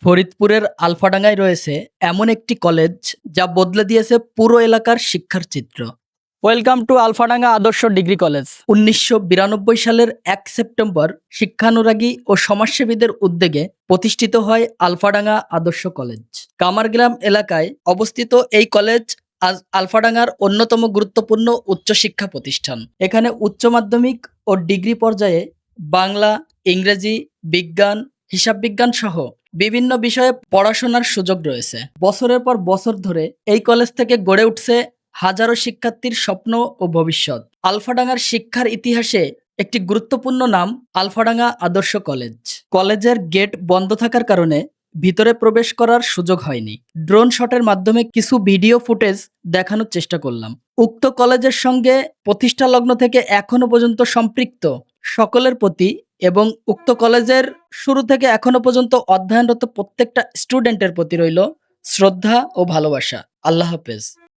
ফরিদপুরের আলফাডাঙ্গায় রয়েছে এমন একটি কলেজ যা বদলে দিয়েছে পুরো এলাকার শিক্ষার চিত্র। ওয়েলকাম টু আলফাডাঙ্গা আদর্শ ডিগ্রি কলেজ। ১৯৯২ সালের ১ সেপ্টেম্বর শিক্ষানুরাগী ও সমাজসেবীদের উদ্যোগে প্রতিষ্ঠিত হয় আলফাডাঙ্গা আদর্শ কলেজ। কামারগ্রাম এলাকায় অবস্থিত এই কলেজ আজ আলফাডাঙ্গার অন্যতম গুরুত্বপূর্ণ উচ্চশিক্ষা প্রতিষ্ঠান। এখানে উচ্চ মাধ্যমিক ও ডিগ্রি পর্যায়ে বাংলা, ইংরেজি, বিজ্ঞান, হিসাব বিজ্ঞান সহ বিভিন্ন বিষয়ে পড়াশোনার সুযোগ রয়েছে। বছরের পর বছর ধরে এই কলেজ থেকে গড়ে উঠছে হাজারো শিক্ষার্থীর স্বপ্ন ও ভবিষ্যৎ। আলফাডাঙ্গার শিক্ষার ইতিহাসে একটি গুরুত্বপূর্ণ নাম আলফাডাঙ্গা আদর্শ কলেজ। কলেজের গেট বন্ধ থাকার কারণে ভিতরে প্রবেশ করার সুযোগ হয়নি। ড্রোন শটের মাধ্যমে কিছু ভিডিও ফুটেজ দেখানোর চেষ্টা করলাম। উক্ত কলেজের সঙ্গে প্রতিষ্ঠা লগ্ন থেকে এখনো পর্যন্ত সম্পৃক্ত সকলের প্রতি এবং উক্ত কলেজের শুরু থেকে এখনো পর্যন্ত অধ্যয়নরত প্রত্যেকটা স্টুডেন্টের প্রতি রইল শ্রদ্ধা ও ভালোবাসা। আল্লাহ হাফেজ।